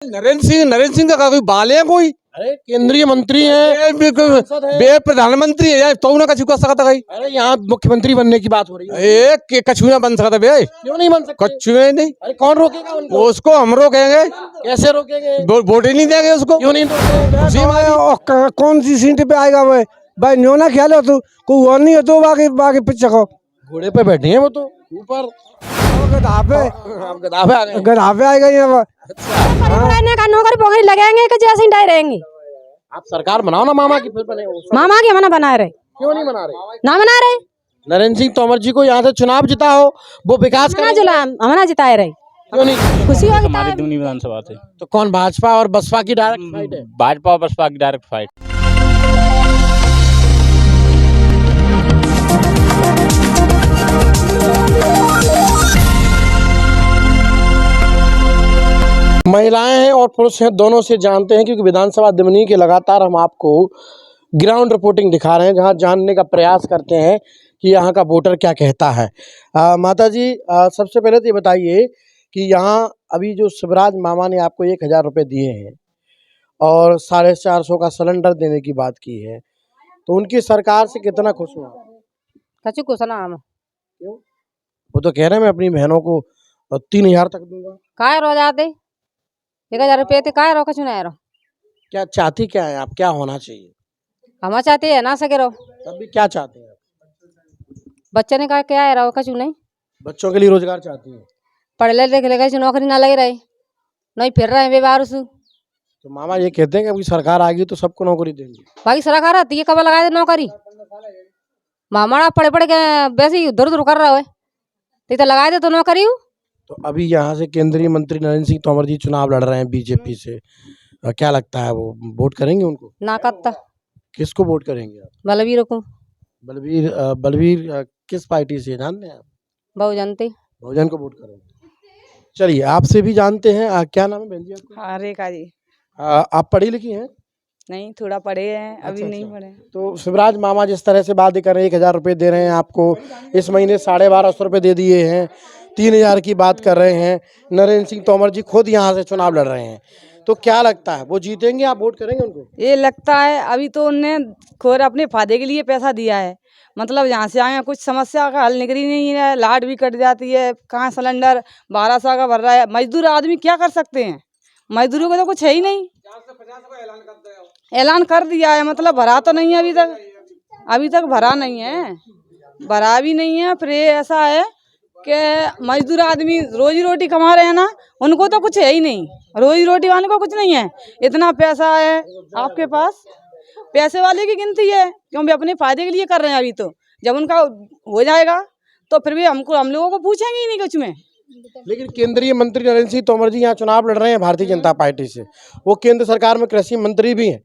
नरेंद्र सिंह का कोई बाल है कोई? अरे केंद्रीय मंत्री हैं, बे प्रधानमंत्री है तो ना कछु कर सकता कहीं। अरे यहाँ मुख्यमंत्री बनने की बात हो रही है, एक कछु ना बन सकता बे, क्यों नहीं बन सकते? कछु नहीं। अरे कौन रोकेगा उनको? उसको हम रोकेंगे, कैसे रोकेंगे? वोट ही नहीं देंगे उसको। क्यों नहीं रोकेंगे? कौन सी सीट पे आएगा वो? भाई न्यो ना ख्याल हो तो कोई और नहीं हो तो बाकी बाकी पीछे को घोड़े पे बैठे हैं वो तो ऊपर, गधा पे गधा पे आ गए। गधा पे आएगा यहाँ पढ़ने का नौकरी पोखरी लगाएंगे कि जैसे ही रहेंगे। आप सरकार बनाओ ना मामा की, फिर बने। मामा के मना बना रहे, क्यों नहीं बना रहे? ना बना रहे। नरेंद्र सिंह तोमर जी को यहाँ से चुनाव जिता हो, वो विकास मना करेंगे। जुलाम हमना जिताए रहे, क्यों नहीं? खुशी होगी। हमारी दूनी विधानसभा से तो कौन, भाजपा और बसपा की डायरेक्ट फाइट है? भाजपा और बसपा की डायरेक्ट फाइट। महिलाएं हैं और पुरुष हैं, दोनों से जानते हैं, क्योंकि विधानसभा दिमनी के लगातार हम आपको ग्राउंड रिपोर्टिंग दिखा रहे हैं, जहां जानने का प्रयास करते हैं कि यहाँ का वोटर क्या कहता है। माता जी, सबसे पहले तो ये बताइए कि यहाँ अभी जो शिवराज मामा ने आपको 1,000 रुपये दिए हैं और 450 का सिलेंडर देने की बात की है, तो उनकी सरकार से कितना खुश हुआ? कछु कुछ ना हम क्यों? वो तो कह रहे हैं मैं अपनी बहनों को 3,000 तक दूंगा। काय रो जाते 1,000 रुपये थे, काय रो कछु ना रो। क्या चाहती क्या है आप, क्या होना चाहिए? हम चाहते है ना सके रो, तब भी क्या चाहते हैं आप? बच्चे ने कहा क्या है रो कछु नहीं, बच्चों के लिए रोजगार चाहती हैं? पढ़ ले देख ले नौकरी ना लग रही, नहीं फिर रहे बेबार से। तो मामा ये कहते हैं कि अभी सरकार आ गई तो सबको नौकरी देंगे। बाकी सरकार आती है कब लगा दे नौकरी, मामा पढ़े पढ़े के वैसे ही उधर उधर कर रहा है तो लगाए दे तो नौकरी। तो अभी यहाँ से केंद्रीय मंत्री नरेंद्र सिंह तोमर जी चुनाव लड़ रहे हैं बीजेपी से, क्या लगता है वो वोट करेंगे उनको? ना करता किसको वोट करेंगे आप? बलवीर को। बलवीर बलवीर किस पार्टी से जानते हैं आप? बहु जानते बहुजन को वोट करेंगे। चलिए आपसे भी जानते हैं, क्या नाम है बहन जी आपका? हाँ रेखा जी। आप पढ़ी लिखी हैं? नहीं, थोड़ा पढ़े हैं, अभी अच्छा, नहीं अच्छा। पढ़े। तो शिवराज मामा जिस तरह से बात कर रहे हैं, 1,000 रुपये दे रहे हैं आपको, इस महीने 1,250 रुपये दे दिए हैं, 3,000 की बात कर रहे हैं। नरेंद्र सिंह तोमर जी खुद यहाँ से चुनाव लड़ रहे हैं, तो क्या लगता है वो जीतेंगे, आप वोट करेंगे उनको? ये लगता है अभी तो उनने खोर अपने फायदे के लिए पैसा दिया है, मतलब यहाँ से आए हैं कुछ समस्या का हल निकली नहीं है, लाट भी कट जाती है, कहाँ सिलेंडर 1,200 का भर रहा है, मजदूर आदमी क्या कर सकते हैं, मजदूरों को तो कुछ है ही नहीं। ऐलान कर दिया है, मतलब भरा तो नहीं है अभी तक भरा नहीं है, भरा भी नहीं है। फिर ये ऐसा है कि मजदूर आदमी रोजी रोटी कमा रहे हैं ना, उनको तो कुछ है ही नहीं, रोजी रोटी वाले को कुछ नहीं है। इतना पैसा है आपके पास, पैसे वाले की गिनती है, क्यों भी अपने फायदे के लिए कर रहे हैं। अभी तो जब उनका हो जाएगा तो फिर भी हम लोगों को पूछेंगे ही नहीं कुछ में। लेकिन केंद्रीय मंत्री नरेंद्र सिंह तोमर जी यहाँ चुनाव लड़ रहे हैं भारतीय जनता पार्टी से, वो केंद्र सरकार में कृषि मंत्री भी हैं,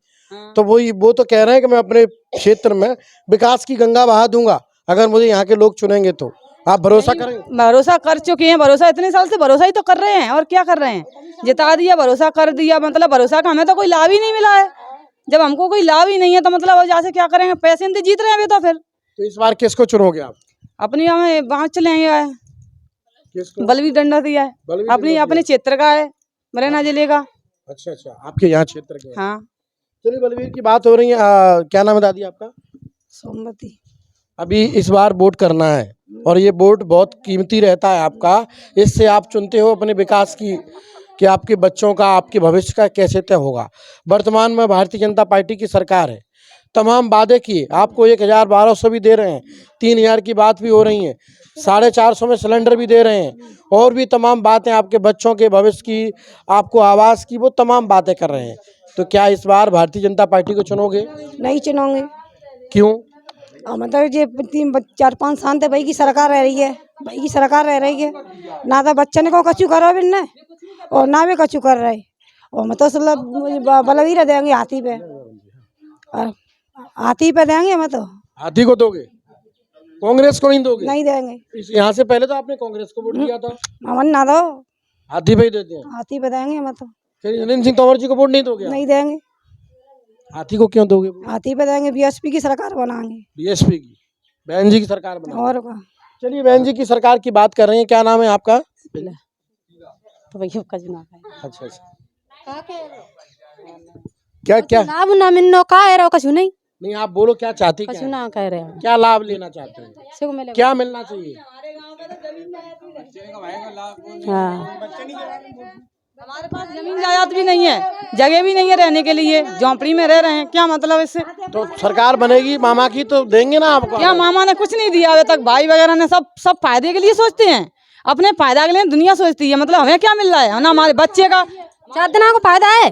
तो वो तो कह रहे हैं कि मैं अपने क्षेत्र में विकास की गंगा बहा दूंगा अगर मुझे यहाँ के लोग चुनेंगे तो। आप भरोसा करेंगे? भरोसा कर चुके हैं, भरोसा इतने साल से भरोसा ही तो कर रहे हैं, और क्या कर रहे हैं, जिता दिया, भरोसा कर दिया, मतलब भरोसा का हमें तो कोई लाभ ही नहीं मिला है। जब हमको कोई लाभ ही नहीं है तो मतलब अब जैसे क्या करेंगे, पैसे नहीं जीत रहे हैं तो फिर। तो इस बार किसको चुनोगे आप? अपनी हमें बाँच चलेंगे, बलवीर डंडा दिया है, अपने क्षेत्र का है, मुरैना जिले का। अच्छा अच्छा, आपके यहाँ क्षेत्र के? हाँ। चलिए बलवीर की बात हो रही है, क्या नाम है दादी आपका? सोमवती। अभी इस बार वोट करना है और ये वोट बहुत कीमती रहता है आपका, इससे आप चुनते हो अपने विकास की, कि आपके बच्चों का, आपके भविष्य का कैसे तय होगा। वर्तमान में भारतीय जनता पार्टी की सरकार है, तमाम वादे किए, आपको 1,000-1,200 भी दे रहे हैं, 3,000 की बात भी हो रही है, 450 में सिलेंडर भी दे रहे हैं, और भी तमाम बातें आपके बच्चों के भविष्य की, आपको आवास की, वो तमाम बातें कर रहे हैं। तो क्या इस बार भारतीय जनता पार्टी को चुनोगे? नहीं चुनोगे। क्यों? मतलब ये 4-5 साल से भाई की सरकार रह रही है, भाई की सरकार रह रही है, ना तो बच्चे ने को कछु करो भी न, और ना भी कछु कर रहे, और मतलब बलवीर देंगे हाथी पे, हाथी पे देंगे हम तो। हाथी को दोगे, कांग्रेस को नहीं दोगे? नहीं देंगे। यहाँ से पहले तो आपने कांग्रेस को वोट दिया था। हमन ना दो, हाथी पे ही देते हैं? हाथी पे देंगे हम तो। फिर नरेंद्र सिंह तोमर जी को वोट नहीं दोगे? नहीं देंगे। हाथी को क्यों दोगे? हाथी पे देंगे, बीएसपी की सरकार बनाएंगे। बीएसपी की, बहन जी की सरकार बना। और का चलिए बहन जी की सरकार की बात कर रहे हैं, क्या नाम है आपका? तो भैया का चुनाव है। अच्छा अच्छा, क्या क्या ना ना मिन्नो का है रो कछु नहीं नहीं, आप बोलो क्या चाहती क्या कछु है? ना कह रहे हैं क्या लाभ लेना चाहते हैं? सिर्फ मिले क्या मिलना चाहिए? हाँ हमारे पास जमीन जायदाद भी नहीं है, जगह भी नहीं है रहने के लिए, झोंपड़ी में रह रहे हैं, क्या मतलब इससे? तो सरकार बनेगी मामा की तो देंगे ना आपको। क्या मामा ने कुछ नहीं दिया अभी तक, भाई वगैरह ने सब फायदे के लिए सोचते हैं, अपने फायदा के लिए दुनिया सोचती है, मतलब हमें क्या मिल रहा है ना हमारे बच्चे का। चादना को फायदा है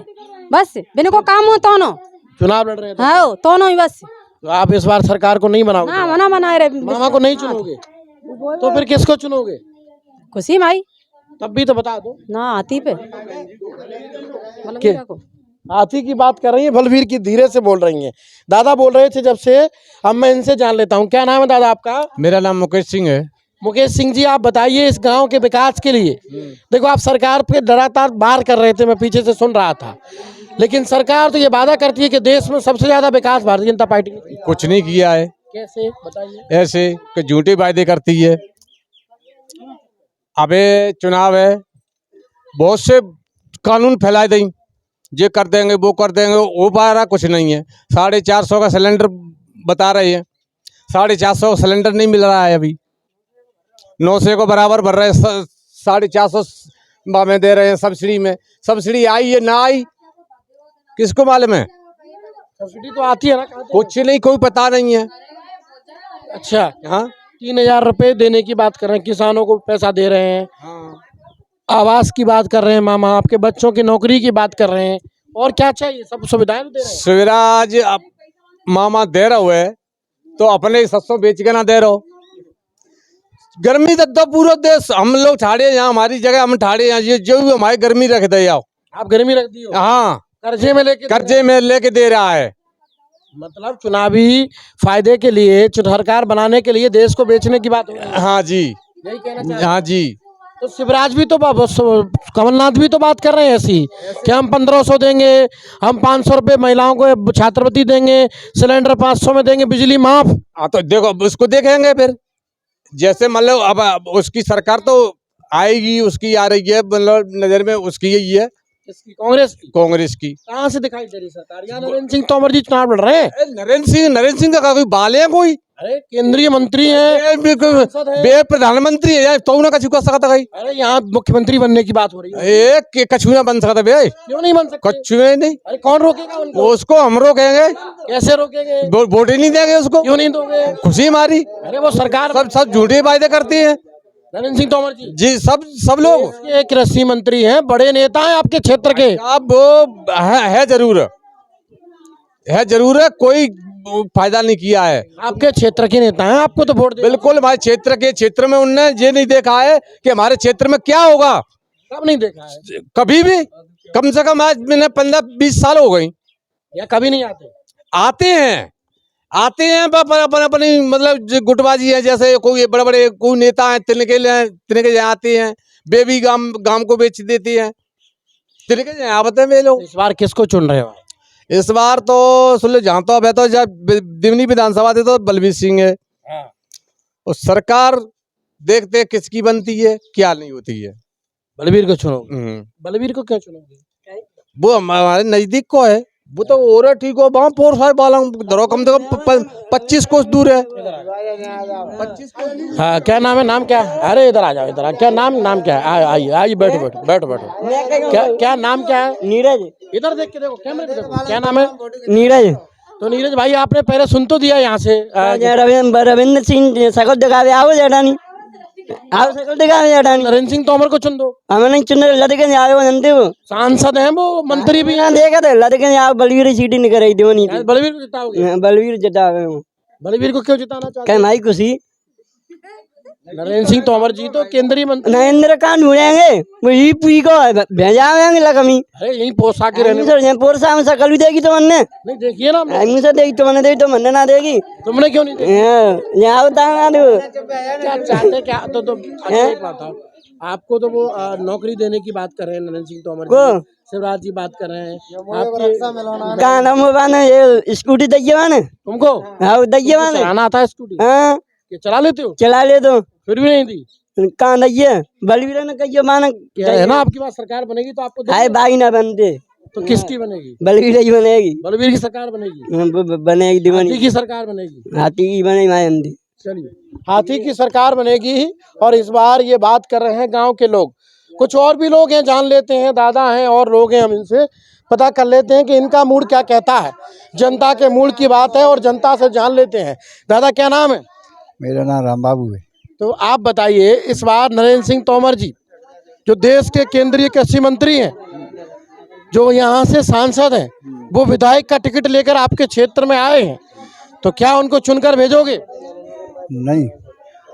बस बिन को काम हो तो नो चुनाव लड़ रहे हैं हाँ तो नो ही बस तो आप इस बार सरकार को नहीं बनाओगे? ना मना मना रहे मामा को नहीं चुनोगे तो फिर किसको चुनोगे? खुशी माई तब भी तो बता दो। ना आती पे के? हाथी की बात कर रही है, बलवीर की धीरे से बोल रही हैं। दादा बोल रहे थे जब से, अब मैं इनसे जान लेता हूँ। क्या नाम है दादा आपका? मेरा नाम मुकेश सिंह है। मुकेश सिंह जी, आप बताइए इस गांव के विकास के लिए। देखो, आप सरकार पे लगातार बार कर रहे थे, मैं पीछे से सुन रहा था, लेकिन सरकार तो ये वादा करती है कि देश में सबसे ज्यादा विकास भारतीय जनता पार्टी ने किया। कुछ नहीं किया है। कैसे बताइए? ऐसे कि झूठे वायदे करती है। अबे चुनाव है, बहुत से कानून फैलाए दें, ये कर देंगे वो कर देंगे, वो बारा कुछ नहीं है। 450 का सिलेंडर बता रहे हैं, 450 का सिलेंडर नहीं मिल रहा है अभी। 900 को बराबर भर रहे हैं, 450 में दे रहे हैं सब्सिडी में। सब्सिडी आई है ना आई किसको मालूम है? सब्सिडी तो आती है ना? कुछ नहीं, कोई पता नहीं है। अच्छा, हाँ 3000 रुपए देने की बात कर रहे हैं, किसानों को पैसा दे रहे हैं, हाँ, आवास की बात कर रहे हैं मामा, आपके बच्चों की नौकरी की बात कर रहे हैं, और क्या चाहिए? सब सुविधाएं तो दे रहे हैं। शिवराज अब मामा दे रहे हुए तो अपने सस्सों बेच के ना दे रहो। गर्मी तक तो पूरा देश हम लोग ठाड़े यहाँ, हमारी जगह हम ठाड़े यहाँ, ये जो भी हमारी गर्मी रख दे आओ। आप गर्मी रख दी हो? हाँ, कर्जे में लेके दे रहा है। मतलब चुनावी फायदे के लिए, सरकार बनाने के लिए देश को बेचने की बात हो रही है। हाँ जी, यही कहना चाह रहे हैं। हाँ जी। तो शिवराज भी तो कमलनाथ भी तो बात कर रहे हैं ऐसी कि हम 1500 देंगे, हम 500 रुपए महिलाओं को छात्रवृत्ति देंगे, सिलेंडर 500 में देंगे, बिजली माफ। हाँ तो देखो, उसको देखेंगे फिर। जैसे मतलब अब उसकी सरकार तो आएगी, उसकी आ रही है, मतलब नजर में उसकी यही है, कांग्रेस की। कहाँ से दिखाई दे रही सरकार? यहाँ नरेंद्र सिंह तोमर जी चुनाव लड़ रहे हैं। नरेंद्र सिंह का कोई बाल है कोई? अरे केंद्रीय मंत्री हैं, बे प्रधानमंत्री है तो ना कछु कर सकता कहीं। अरे यहाँ मुख्यमंत्री बनने की बात हो रही है। एक कछु ना बन सकता बे, क्यों नहीं बन सकते? कछु नहीं। अरे कौन रोकेगा उनको? उसको हम रोकेंगे। कैसे रोकेंगे? वोट ही नहीं देंगे उसको। क्यों नहीं दोगे? खुशी हमारी। अरे वो सरकार सब झूठे वायदे करती है। नरेंद्र सिंह तोमर जी जी, सब लोग एक कृषि मंत्री हैं, बड़े नेता हैं आपके क्षेत्र के। अब वो है जरूर है, कोई फायदा नहीं किया है। आपके क्षेत्र के नेता हैं, आपको तो वोट बिल्कुल, हमारे क्षेत्र में उनने ये नहीं देखा है कि हमारे क्षेत्र में क्या होगा। कब नहीं देखा है? कभी भी, कम से कम आज मैंने 15-20 साल हो गई। या कभी नहीं आते? आते हैं अपनी मतलब जो गुटबाजी है, जैसे कोई बड़े बड़े कोई नेता है, तिनके आते हैं, बेबी गांव को बेच देते हैं, तिनके आवते हैं वे लोग। इस बार किसको चुन रहे हो? इस बार तो सुन लो, जहाँ तो अब है तो जब दिवनी विधानसभा थे तो बलबीर सिंह है। और सरकार देखते हैं किसकी बनती है, क्या नहीं होती है। बलबीर को चुनोगे? बलबीर को क्यों चुनोगे? वो हमारे नजदीक को है, वो तो और ठीक हो, वहाँ 4 5 वाला धरो, कम से कम 25 कोस दूर है। 25 कोस। हाँ, क्या नाम है? नाम क्या है? अरे इधर आ जाओ, इधर क्या नाम क्या है? आइए बैठो। क्या नाम क्या है? नीरज। इधर देख के देखो, कैमरे पे देखो। क्या नाम है? नीरज। तो नीरज भाई, आपने पहले सुन तो दिया यहाँ से। रविंद्र सिंह सकल दिखावे आओ जेठानी, आओ सकल दिखावे जेठानी। नरेंद्र सिंह तोमर को चुन दो। हमें नहीं चुन लड़के आओ जनते हो, सांसद हैं वो, मंत्री भी हैं। देखा थे लड़के आओ, बलवीर सीटी नहीं कराई दो नहीं। बलबीर को जिताओगे? बलवीर जितावे हूँ। बलबीर को क्यों जिताना चाहते क्या भाई खुशी? नरेंद्र सिंह तोमर जी तो केंद्रीय मंत्री। नरेंद्र कहाँ ढूंढेंगे? वही पी को भेजावेंगे लकमी। अरे यही पोसा के रहने। पोरसा में सकल भी देगी तो मन्ने नहीं देखिए ना, मुझसे देगी तो मन्ने देगी तो मन्ने ना देगी। तुमने क्यों नहीं देखी? यहाँ बता दो क्या चाहते क्या? तो अच्छा एक बात था, आपको तो वो नौकरी देने की बात कर रहे हैं नरेंद्र सिंह तोमर जी, शिवराज जी बात कर रहे हैं आपके। कहाँ नाम हुआ ना, ये स्कूटी दैये वाने तुमको? हाँ दैये वाने चलाना आता है स्कूटी? हाँ चला लेते हो? चला ले दो, फिर भी नहीं दी? कहाँ नहीं है बलवीर ने कहिए माना है ना, आपकी बात सरकार बनेगी तो आपको आए बागी ना बनते तो किसकी बनेगी? बलवीर ही बनेगी। बलवीर की सरकार बनेगी, बनेगी हाथी दीवानी की सरकार बनेगी। हाथी की बनेगी माए अंधी। चलिए, हाथी की सरकार बनेगी। और इस बार ये बात कर रहे हैं गांव के लोग। कुछ और भी लोग हैं, जान लेते हैं, दादा हैं और लोग हैं, हम इनसे पता कर लेते हैं कि इनका मूड क्या कहता है। जनता के मूड की बात है और जनता से जान लेते हैं। दादा क्या नाम है? मेरा नाम राम बाबू है। तो आप बताइए, इस बार नरेंद्र सिंह तोमर जी जो देश के केंद्रीय कृषि मंत्री हैं, जो यहाँ से सांसद हैं, वो विधायक का टिकट लेकर आपके क्षेत्र में आए हैं, तो क्या उनको चुनकर भेजोगे? नहीं,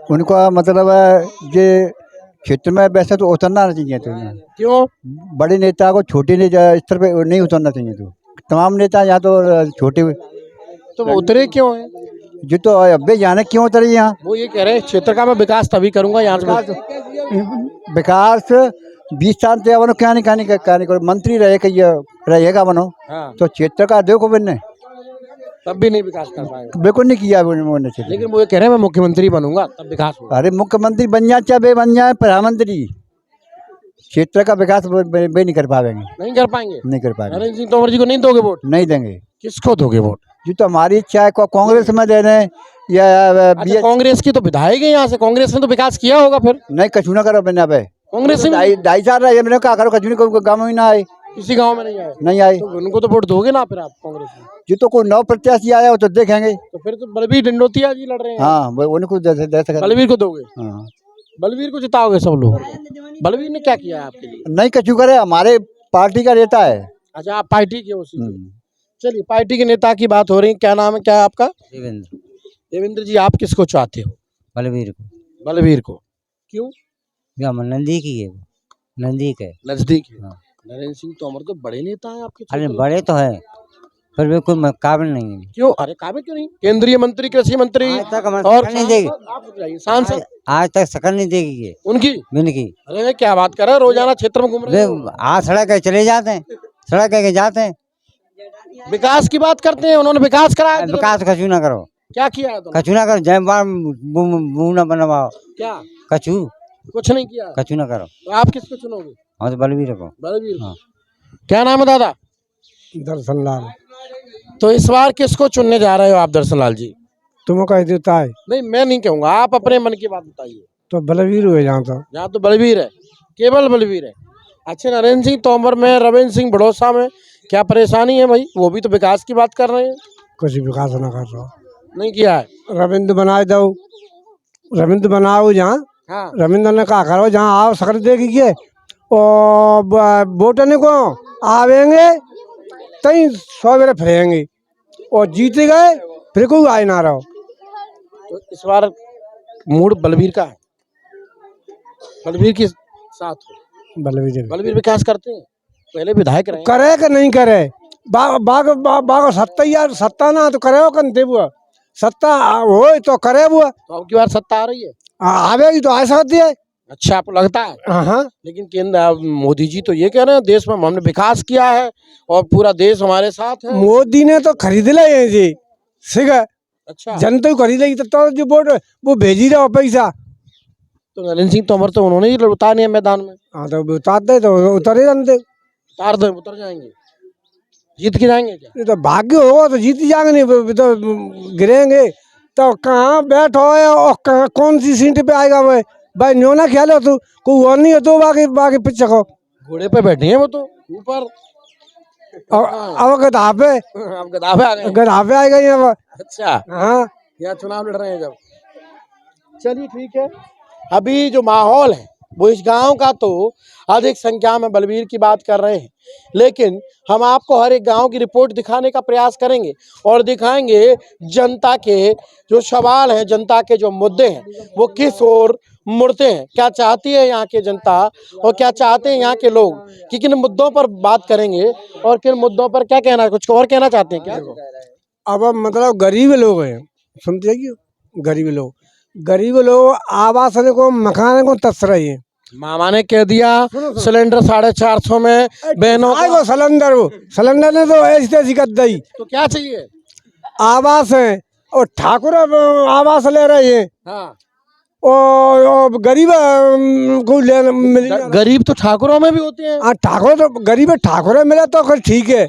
उनका मतलब ये क्षेत्र में वैसे तो उतरना नहीं चाहिए। तो क्यों? बड़े नेता को छोटे स्तर पे नहीं उतरना चाहिए। तो तमाम नेता यहाँ तो छोटे, तो वो उतरे क्यों हैं? जो तो अबे जाने क्यों उतरे यहाँ। वो ये कह रहे हैं क्षेत्र का मैं विकास तभी करूंगा यहाँ से। विकास 20 साल से बनो क्या नहीं करो, मंत्री रहेगा बनो, हाँ, तो क्षेत्र का देखो मैंने तब भी नहीं विकास कर पाएगा। बिल्कुल नहीं किया उन्होंने क्षेत्र। लेकिन वो ये कह रहे हैं मैं मुख्यमंत्री बनूंगा तब विकास होगा। अरे मुख्यमंत्री बन जाए चाहे बन जाए प्रधानमंत्री, क्षेत्र का विकास वे नहीं कर पाएंगे। नहीं कर पाएंगे। नहीं कर पाएंगे। नरेंद्र सिंह तोमर जी को नहीं दोगे वोट? नहीं देंगे। किसको दोगे वोट? जो तो हमारी इच्छा है, कांग्रेस में दे रहे या अच्छा, कांग्रेस की तो विधायक है यहाँ से, कांग्रेस ने तो विकास किया होगा फिर। नहीं, कछु ना करो मैंने। अब कांग्रेस से 2.5 साल रहे मैंने, क्या करो, कछु नहीं, गाँव में ना आए, किसी गांव में नहीं आए। नहीं आए। तो उनको तो वोट दोगे ना फिर आप कांग्रेस में? जो तो कोई नौ प्रत्याशी आया हो तो देखेंगे। तो फिर तो बलबीर डंडोतिया जी लड़ रहे हैं। हाँ, उनको दे सकते। बलबीर को दोगे? हाँ, बलबीर को जिताओगे सब लोग? बलबीर ने क्या किया है आपके लिए? नहीं कछु करे, हमारे पार्टी का नेता है। अच्छा, आप पार्टी के उसी के। चलिए, पार्टी के नेता की बात हो रही है। क्या नाम है, क्या है आपका? देवेंद्र। देवेंद्र जी, आप किसको चाहते हो? बलवीर को। बलबीर को। क्यों? नजदीक ही है, नजदीक है। नजदीक है। हाँ। नरेंद्र सिंह तोमर तो बड़े नेता हैं आपके अरे क्षेत्र में। बड़े तो है पर वे कोई काबिल नहीं है। क्यों? अरे काबिल क्यों नहीं? केंद्रीय मंत्री, कृषि मंत्री आज तक हमारे और शक्ल नहीं देगी। आप बताइए, सांसद आज तक शकल नहीं देगी ये उनकी। की। अरे क्या बात कर रहे हैं, रोजाना क्षेत्र में घूम रहे हैं। आज सड़क है चले जाते हैं, सड़क है जाते हैं। विकास की बात करते हैं, उन्होंने विकास कराया। विकास कछु ना करो, क्या किया है तुमने? कछु ना करो, जय बार मुंह ना बनवाओ। क्या? कछु कुछ नहीं किया। कछु ना करो। तो आप किसको चुनोगे? हम तो बलवीर को। बलबीर को। हाँ। क्या नाम है दादा? दर्शन लाल। तो इस बार किसको चुनने जा रहे हो आप दर्शन लाल जी? तुम्हें कह देता है नहीं, मैं नहीं कहूंगा, आप अपने मन की बात बताइए। तो बलवीर हुए जहाँ तो। यहाँ तो बलबीर है, केवल बलबीर है। अच्छा, नरेंद्र सिंह तोमर में, रविंद्र सिंह बड़ोसा में क्या परेशानी है भाई? वो भी तो विकास की बात कर रहे हैं। कुछ विकास ना कर रहा, नहीं किया है। रविंद्र बनाए दो, रविंद्र बनाओ जहाँ। हाँ, रविंद्र ने कहा करो जहाँ आओ सकल देखिए, और वोटने को आवेंगे तई 100 बेर फिरेंगे, और जीत गए फिर कोई आए ना रहो। तो इस बार मूड बलबीर का है, बलबीर के साथ हो। बलवीर बलबीर विकास करते हैं, पहले विधायक रहे। करे कि नहीं करे, बाग सत्ता यार, सत्ता ना तो करे कन दे बुआ, सत्ता हो तो करे बुआ, तो अब की बार सत्ता आ रही है। आवेगी तो आ सकती है। अच्छा, आपको लगता है? हाँ, लेकिन केंद्र मोदी जी तो ये कह रहे हैं देश में हमने विकास किया है और पूरा देश हमारे साथ है। मोदी ने तो खरीद लिया जी, ठीक है, अच्छा, जनता को खरीद ली तो जो वोट वो भेजी रहा पैसा। तो नरेंद्र सिंह तोमर तो उन्होंने ही उतारे हैं मैदान में। हाँ, तो उतार दे तो उतरे रहते। उतार दे, उतर जाएंगे, जीत के जाएंगे क्या? ये तो भाग्य होगा तो जीत जाएंगे, नहीं तो गिरेंगे। तो कहाँ बैठो है और कहाँ कौन सी सीट पे आएगा वो भाई, न्यो ना ख्याल हो तो कोई और नहीं हो तो बाकी बाकी पीछे को घोड़े पे बैठे हैं वो तो ऊपर। अब गधा पे, आप गधा पे आ गए। गधा पे आएगा यहाँ। अच्छा, हाँ, यहाँ चुनाव लड़ रहे हैं जब। चलिए ठीक है, अभी जो माहौल है वो इस गांव का तो अधिक संख्या में बलबीर की बात कर रहे हैं, लेकिन हम आपको हर एक गांव की रिपोर्ट दिखाने का प्रयास करेंगे और दिखाएंगे जनता के जो सवाल हैं, जनता के जो मुद्दे हैं वो किस ओर मुड़ते हैं, क्या चाहती है यहाँ की जनता और क्या चाहते हैं यहाँ के लोग, कि किन मुद्दों पर बात करेंगे और किन मुद्दों पर क्या कहना, कुछ और कहना चाहते हैं क्या? अब मतलब गरीब लोग हैं, सुनते हैं, गरीब लोग आवास को मकान को तस रही है। मामा ने कह दिया सिलेंडर 450 में बहनों को। सिलेंडर ने तो ऐसी कर दी। तो क्या चाहिए? आवास है और ठाकुर आवास ले रहे हैं। हाँ, और गरीब को मिल गरीब तो ठाकुरों में भी होते हैं। हाँ ठाकुर तो गरीब ठाकुर मिला तो खैर ठीक है।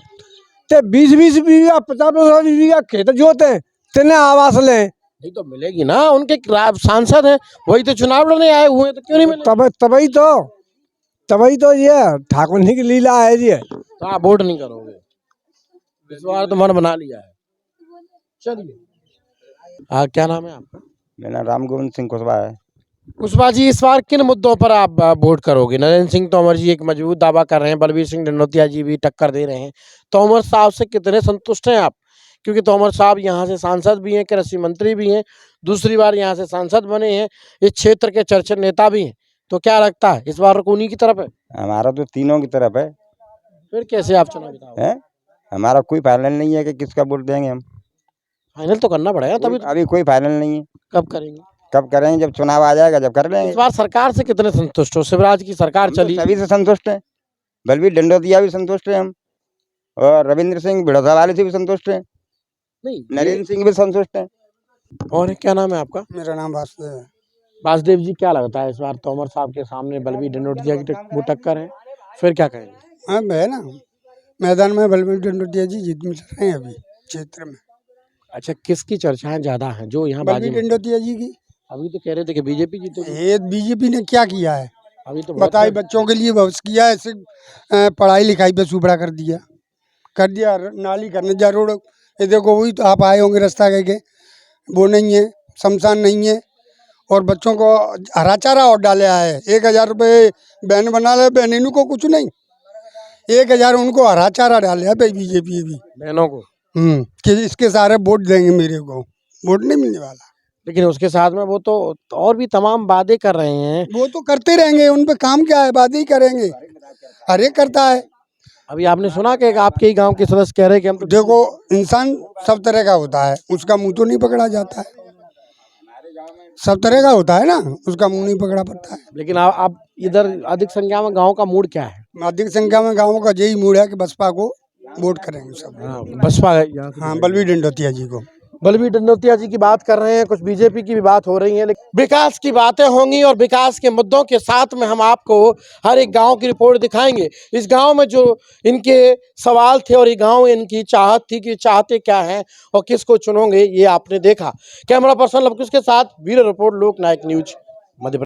ते 20-20 बीघा 50-50 बीघा खेत जोते हैं तेने आवास लें नहीं तो मिलेगी ना, उनके सांसद हैं, वही तो चुनाव लड़ने आए हुए हैं, तो क्यों नहीं मिलेगी? तभी तो ये ठाकुर जी की लीला है जी। तो आप वोट नहीं करोगे इस बार, तो मन बना लिया है। चलिए क्या नाम है आपका? मेरा राम गोविंद सिंह कुशवाहा है। कुशवाहा जी, इस बार किन मुद्दों पर आप वोट करोगे? नरेंद्र सिंह तोमर जी एक मजबूत दावा कर रहे हैं, बलबीर सिंह ढंडोतिया जी भी टक्कर दे रहे हैं। तोमर साहब से कितने संतुष्ट हैं आप? क्योंकि तोमर साहब यहाँ से सांसद भी हैं, कृषि मंत्री भी हैं, दूसरी बार यहाँ से सांसद बने हैं, इस क्षेत्र के चर्चित नेता भी हैं। तो क्या लगता है इस बार रुख उन्हीं की तरफ है? हमारा तो तीनों की तरफ है। फिर कैसे आप चुनाव जिताओगे? है हमारा कोई फाइनल नहीं है कि किसका वोट देंगे हम। फाइनल तो करना पड़ेगा तभी तो। अभी कोई फाइनल नहीं है। कब करेंगे? कब करेंगे? जब चुनाव आ जाएगा जब कर लेंगे। इस बार सरकार से कितने संतुष्ट हो? शिवराज की सरकार हम तो चली, सभी से संतुष्ट हैं। बलबीर ढंडोतिया भी संतुष्ट है हम, और रविंद्र सिंह बिड़ोदा वाले से भी संतुष्ट है, नहीं नरेंद्र सिंह भी संतुष्ट है। और क्या नाम है आपका? मेरा नाम वासुदेव है। वासुदेव जी, क्या लगता है इस बार तोमर साहब के सामने बलबीर ढंडोतिया की वो टक्कर है, फिर क्या कहेंगे? हाँ है ना, मैदान में बलबीर ढंडोतिया जी जीत मिल रहे हैं अभी क्षेत्र में। अच्छा, किसकी चर्चाएं ज्यादा हैं जो यहाँ बलबीर ढंडोतिया जी की। अभी तो कह रहे थे कि बीजेपी जीतेगी। ये बीजेपी ने क्या किया है अभी तो बताइए? बच्चों के लिए बहुत किया है, ऐसे पढ़ाई लिखाई पे सुबड़ा कर दिया नाली करने जा रोड। ये देखो वही तो आप आए होंगे रास्ता कह के, वो नहीं है, शमशान नहीं है, और बच्चों को हरा चारा और डाले आए। 1000 रुपये बहन बना ले, बहनों को कुछ नहीं, 1000 उनको हरा चारा डाले है बीजेपी भी बहनों को। कि इसके सारे वोट देंगे, मेरे को वोट नहीं मिलने वाला। लेकिन उसके साथ में वो तो और भी तमाम वादे कर रहे हैं। वो तो करते रहेंगे, उन पे काम क्या है, बातें ही करेंगे, हर एक करता है। अभी आपने सुना कि आपके ही गांव के सदस्य कह रहे हैं कि हम तो देखो इंसान सब तरह का होता है, उसका मुंह तो नहीं पकड़ा जाता है। सब तरह का होता है ना, उसका मुंह नहीं पकड़ा पड़ता है। लेकिन आप इधर अधिक संख्या में गांव का मूड क्या है? अधिक संख्या में गाँवों का यही मूड है कि बसपा को वोट करेंगे सब। बसपा। हाँ, बलबीर ढंडोतिया जी को। बलबीर ढंडोतिया जी की बात कर रहे हैं, कुछ बीजेपी की भी बात हो रही है, लेकिन विकास की बातें होंगी और विकास के मुद्दों के साथ में हम आपको हर एक गांव की रिपोर्ट दिखाएंगे। इस गांव में जो इनके सवाल थे और ये गांव इनकी चाहत थी कि चाहते क्या हैं और किसको चुनोगे, ये आपने देखा। कैमरा पर्सन लवकुश के साथ ब्यूरो रिपोर्ट, लोकनायक न्यूज, मध्य प्रदेश।